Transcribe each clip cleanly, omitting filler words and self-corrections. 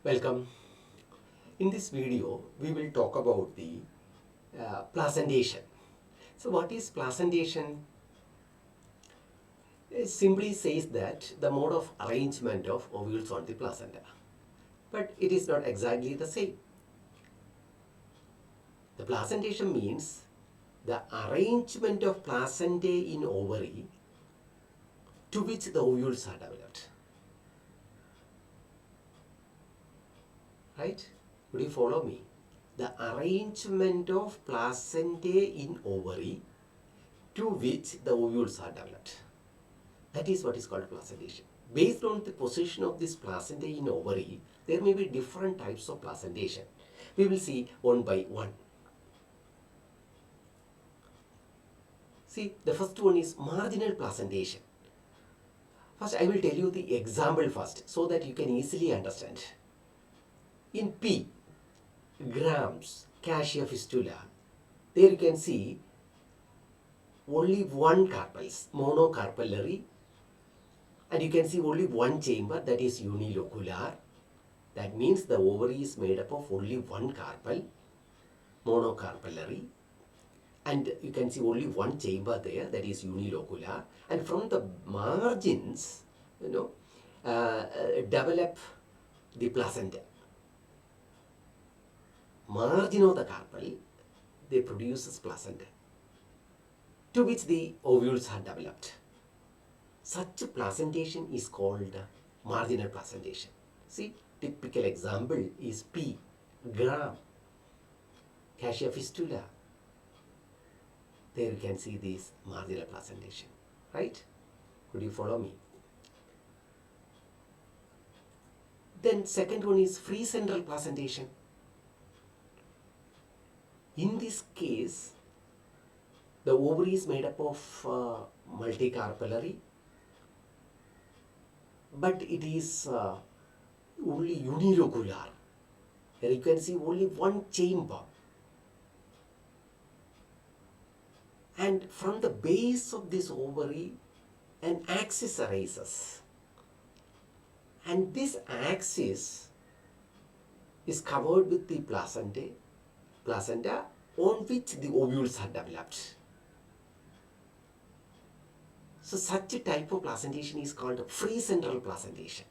Welcome. In this video, we will talk about the placentation. So, what is placentation? It simply says that the mode of arrangement of ovules on the placenta. But it is not exactly the same. The placentation means the arrangement of placentae in ovary to which the ovules are developed. Right? Would you follow me? The arrangement of placentae in ovary to which the ovules are developed. That is what is called placentation. Based on the position of this placenta in ovary, there may be different types of placentation. We will see one by one. See, the first one is marginal placentation. First, I will tell you the example first so that you can easily understand. In P, grams, cassia fistula, there you can see only one carpels, monocarpellary, and you can see only one chamber, that is unilocular. That means the ovary is made up of only one carpel, monocarpellary, and you can see only one chamber there, that is unilocular. And from the margins, develop the placenta. Margin of the carpel, they produces placenta, to which the ovules are developed. Such placentation is called marginal placentation. See, typical example is P, gram, cassia fistula. There you can see this marginal placentation, right? Could you follow me? Then second one is free central placentation. In this case, the ovary is made up of multicarpellary, but it is only unilocular. Here you can see only one chamber. And from the base of this ovary, an axis arises. And this axis is covered with the placenta on which the ovules are developed. So such a type of placentation is called free central placentation.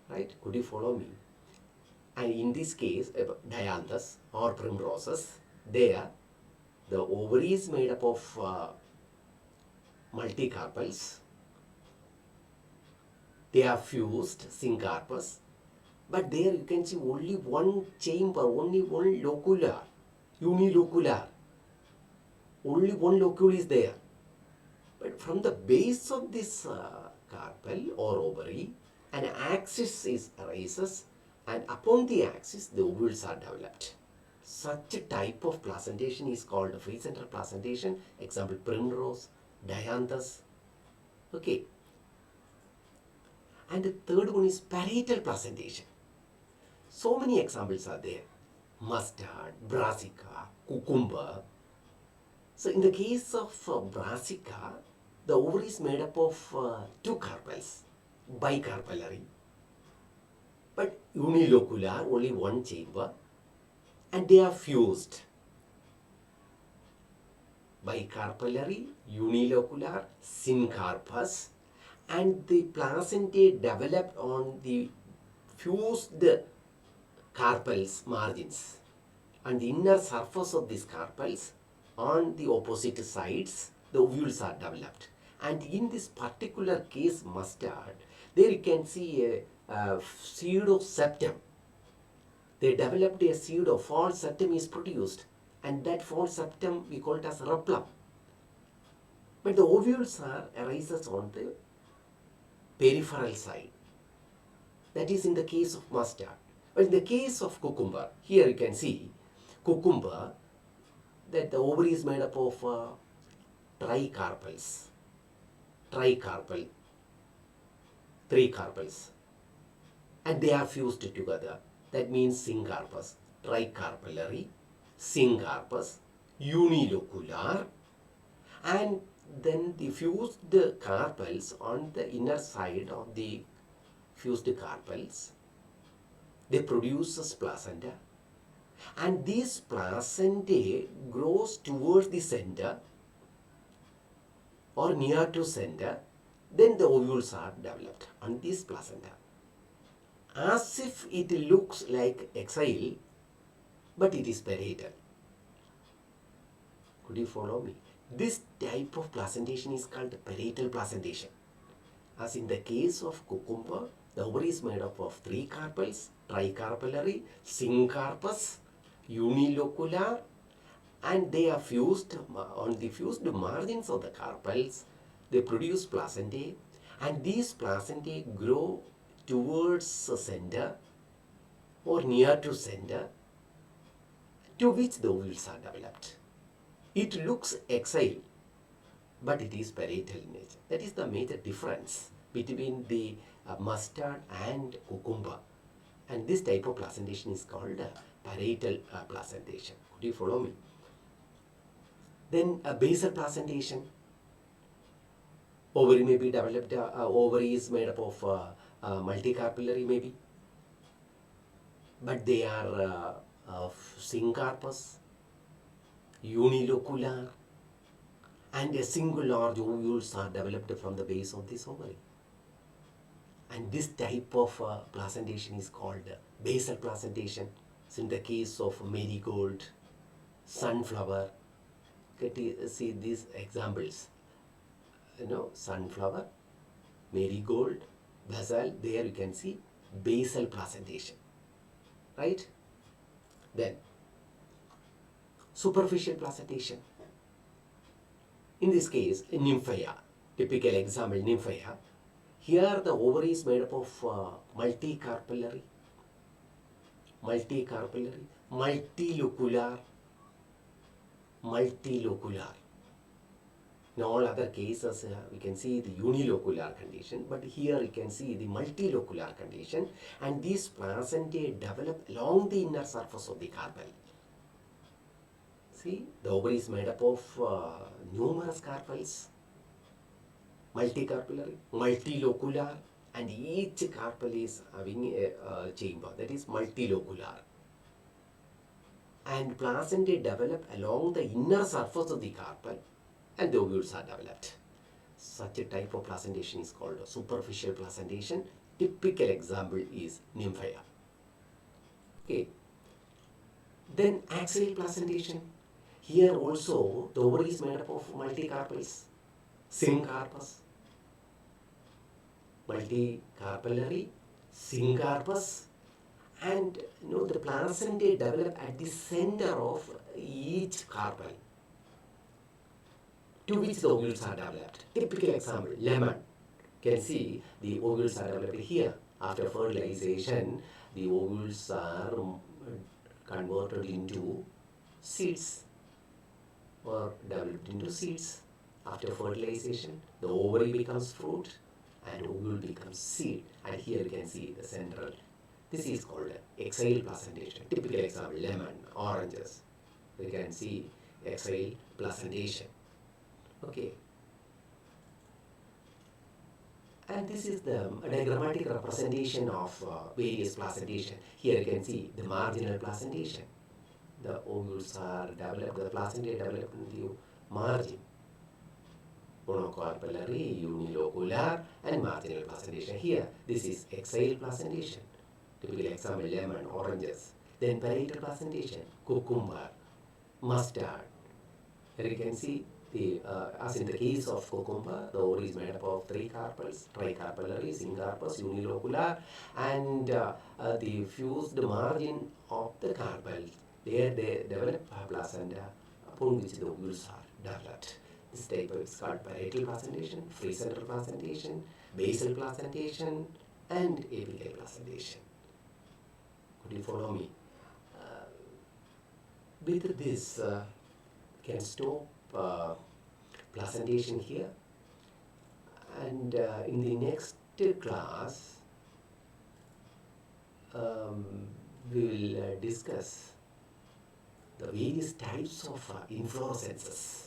Right? Could you follow me? And in this case, dianthus or primroses, there the ovary is made up of multicarpels. They are fused, syncarpous, but there you can see only one chamber, only one locular, unilocular. Only one locule is there. But from the base of this carpel or ovary, an axis arises, and upon the axis the ovules are developed. Such a type of placentation is called free central placentation. Example, primrose, dianthus. Okay. And the third one is parietal placentation. So many examples are there. Mustard, brassica, cucumber. So in the case of brassica, the ovary is made up of two carpels, bicarpellary, but unilocular, only one chamber, and they are fused. Bicarpellary, unilocular, syncarpous, and the placentae developed on the fused carpels margins, and the inner surface of these carpels on the opposite sides, the ovules are developed. And in this particular case, mustard, there you can see a seed of septum. They developed a seed of false septum is produced, and that false septum we call it as replum. But the ovules arises on the peripheral side. That is in the case of mustard. But in the case of cucumber, here you can see cucumber, that the ovary is made up of tricarpels, tricarpel, three carpels, and they are fused together. That means syncarpous, tricarpellary, syncarpous, unilocular, and then the fused carpels on the inner side of the fused carpels they produce this placenta, and this placentae grows towards the center or near to center. Then the ovules are developed on this placenta, as if it looks like exile, but it is parietal. Could you follow me? This type of placentation is called parietal placentation. As in the case of cucumber, the ovary is made up of three carpels: tricarpellary, syncarpous, unilocular, and they are fused on the fused margins of the carpels. They produce placentae, and these placentae grow towards the center or near to center, to which the ovules are developed. It looks exile, but it is parietal in nature. That is the major difference between the mustard and cucumber. And this type of placentation is called parietal placentation. Could you follow me? Then a basal placentation. Ovary may be developed, ovary is made up of multicarpellary maybe, but they are syncarpous, unilocular, and a single large ovules are developed from the base of this ovary. And this type of placentation is called basal placentation. So in the case of marigold, sunflower, see these examples. Sunflower, marigold, basil, there you can see basal placentation, right? Then superficial placentation. In this case, nymphea, typical example, nymphea. Here the ovary is made up of multicarpellary, multilocular. In all other cases, we can see the unilocular condition, but here you can see the multilocular condition, and these placentae develop along the inner surface of the carpel. See, the ovary is made up of numerous carpels, multicarpellary, multilocular, and each carpel is having a chamber, that is multilocular. And placentae develop along the inner surface of the carpel, and the ovules are developed. Such a type of placentation is called superficial placentation. Typical example is nymphea. Okay. Then axial placentation. Here also the ovary is made up of multicarpels, syncarpous, multicarpellary, syncarpous, and the placentae develop at the center of each carpel, to which the ovules are developed. Typical example, lemon. You can see the ovules are developed here. After fertilization, the ovules are converted into seeds or developed into seeds. After fertilization, the ovary becomes fruit and ovule becomes seed. And here you can see the central. This is called axial placentation. Typical example, lemon, oranges. You can see axial placentation. Okay. And this is the diagrammatic representation of various placentation. Here you can see the marginal placentation. The ovules are developed, the placentae developed in the margin. Monocarpellary, unilocular, and marginal placentation. Here, this is axial placentation. Typical example, lemon, oranges. Then parietal placentation, cucumber, mustard. Here you can see the as in the case of cucumber, the ovary is made up of three carpels: tricarpellary, syncarpous, unilocular, and the fused margin of the carpel. There they develop placenta, upon which the ovules are developed. This type is called parietal placentation, free center placentation, basal placentation, and apical placentation. Could you follow me? With this, can stop placentation here, and in the next class we will discuss the various types of inflorescences.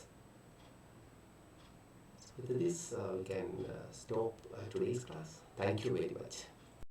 With this we can stop today's class. Thank you very much.